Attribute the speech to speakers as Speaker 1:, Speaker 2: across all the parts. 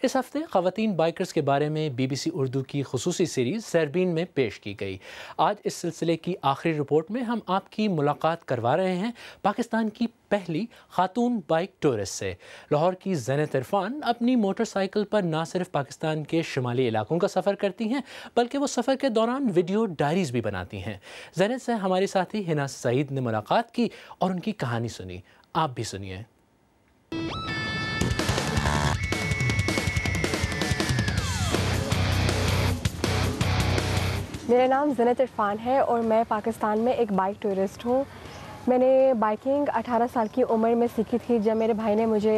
Speaker 1: इस हफ्ते ख़वातीन बाइकर्स के बारे में BBC उर्दू की खुसूसी सीरीज़ ज़ेरबीन में पेश की गई। आज इस सिलसिले की आखिरी रिपोर्ट में हम आपकी मुलाकात करवा रहे हैं पाकिस्तान की पहली खातून बाइक टूरिस्ट से। लाहौर की ज़ैनत इरफान अपनी मोटरसाइकिल पर न सिर्फ पाकिस्तान के शुमाली इलाकों का सफ़र करती हैं बल्कि वो सफ़र के दौरान वीडियो डायरीज़ भी बनाती हैं। ज़ैनत से हमारे साथी हिना सईद ने मुलाकात की और उनकी कहानी सुनी। आप भी सुनिए।
Speaker 2: मेरा नाम ज़ैनत इरफान है और मैं पाकिस्तान में एक बाइक टूरिस्ट हूँ। मैंने बाइकिंग 18 साल की उम्र में सीखी थी जब मेरे भाई ने मुझे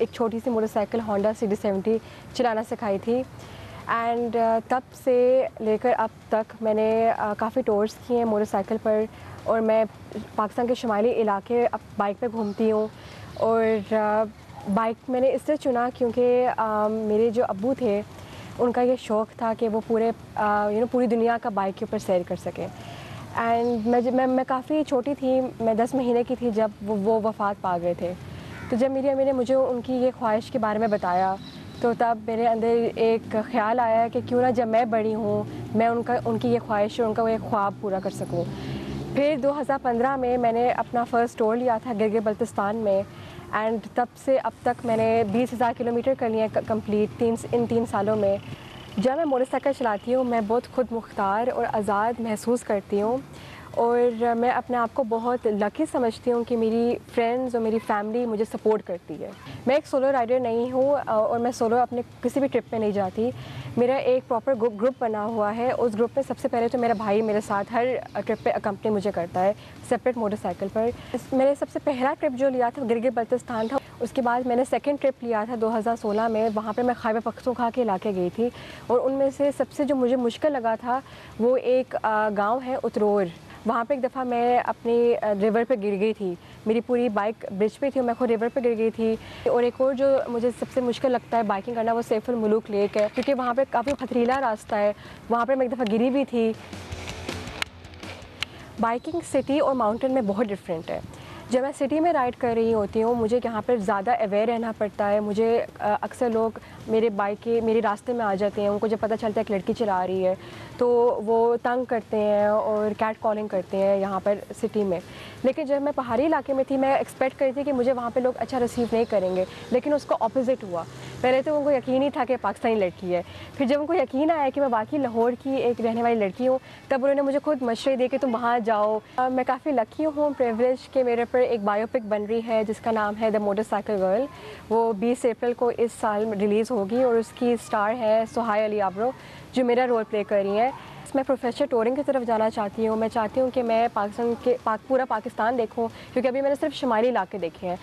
Speaker 2: एक छोटी सी मोटरसाइकिल होंडा CD70 चलाना सिखाई थी। एंड तब से लेकर अब तक मैंने काफ़ी टूर्स किए हैं मोटरसाइकिल पर और मैं पाकिस्तान के शुमाली इलाके अब बाइक पे घूमती हूँ। और बाइक मैंने इसलिए चुना क्योंकि मेरे जो अब्बू थे उनका ये शौक़ था कि वो पूरी दुनिया का बाइक के ऊपर सैर कर सकें। एंड मैं काफ़ी छोटी थी, मैं 10 महीने की थी जब वो वफ़ात पा गए थे। तो जब मेरी अम्मी ने मुझे उनकी ये ख्वाहिश के बारे में बताया तो तब मेरे अंदर एक ख़्याल आया कि क्यों ना जब मैं बड़ी हूँ मैं उनकी ये ख्वाहिश और उनका वो एक ख्वाब पूरा कर सकूँ। फिर 2015 में मैंने अपना फ़र्स्ट टूर लिया था गिलगित बल्तिस्तान में। एंड तब से अब तक मैंने 20,000 किलोमीटर कर लिए कंप्लीट इन 3 सालों में। जब मैं मोटरसाइकिल चलाती हूँ मैं बहुत खुद मुख्तार और आज़ाद महसूस करती हूँ और मैं अपने आप को बहुत लकी समझती हूँ कि मेरी फ्रेंड्स और मेरी फैमिली मुझे सपोर्ट करती है। मैं एक सोलो राइडर नहीं हूँ और मैं सोलो अपने किसी भी ट्रिप पे नहीं जाती। मेरा एक प्रॉपर ग्रुप बना हुआ है। उस ग्रुप में सबसे पहले तो मेरा भाई मेरे साथ हर ट्रिप पे अकम्पनी मुझे करता है सेपरेट मोटरसाइकिल पर। मैंने सबसे पहला ट्रिप जो लिया था गिलगित बल्तिस्तान था। उसके बाद मैंने सेकंड ट्रिप लिया था 2016 में। वहाँ पर मैं खैबर पख्तूनख्वा के इलाके गई थी और उनमें से सबसे जो मुझे मुश्किल लगा था वो एक गाँव है उतरोर। वहाँ पे एक दफ़ा मैं अपनी रिवर पे गिर गई थी। मेरी पूरी बाइक ब्रिज पे थी और मैं खुद रिवर पे गिर गई थी। और एक और जो मुझे सबसे मुश्किल लगता है बाइकिंग करना वो सैफुल मुलूक लेक है क्योंकि वहाँ पे काफ़ी पथरीला रास्ता है। वहाँ पे मैं एक दफ़ा गिरी भी थी। बाइकिंग सिटी और माउंटेन में बहुत डिफरेंट है। जब मैं सिटी में राइड कर रही होती हूँ मुझे यहाँ पर ज़्यादा अवेयर रहना पड़ता है। मुझे अक्सर लोग मेरे रास्ते में आ जाते हैं। उनको जब पता चलता है एक लड़की चला रही है तो वो तंग करते हैं और कैट कॉलिंग करते हैं यहाँ पर सिटी में। लेकिन जब मैं पहाड़ी इलाके में थी मैं एक्सपेक्ट कर रही थी कि मुझे वहाँ पे लोग अच्छा रिसीव नहीं करेंगे, लेकिन उसका ऑपोजिट हुआ। पहले तो उनको यकीन ही था कि पाकिस्तानी लड़की है। फिर जब उनको यकीन आया कि मैं वाकई लाहौर की एक रहने वाली लड़की हूँ तब उन्होंने मुझे खुद मशवरे दिए कि तुम वहाँ जाओ। मैं काफ़ी लकी हूँ, प्रिविलेज के मेरे पर एक बायोपिक बन रही है जिसका नाम है द मोटरसाइकिल गर्ल। वो 20 अप्रैल को इस साल रिलीज़ होगी और उसकी स्टार है सुहाय अली आबरो जो मेरा रोल प्ले कर रही है। मैं प्रोफेशनल टूरिंग की तरफ जाना चाहती हूँ। मैं चाहती हूँ कि मैं पूरा पाकिस्तान देखूँ क्योंकि अभी मैंने सिर्फ शुमाली इलाके देखे हैं।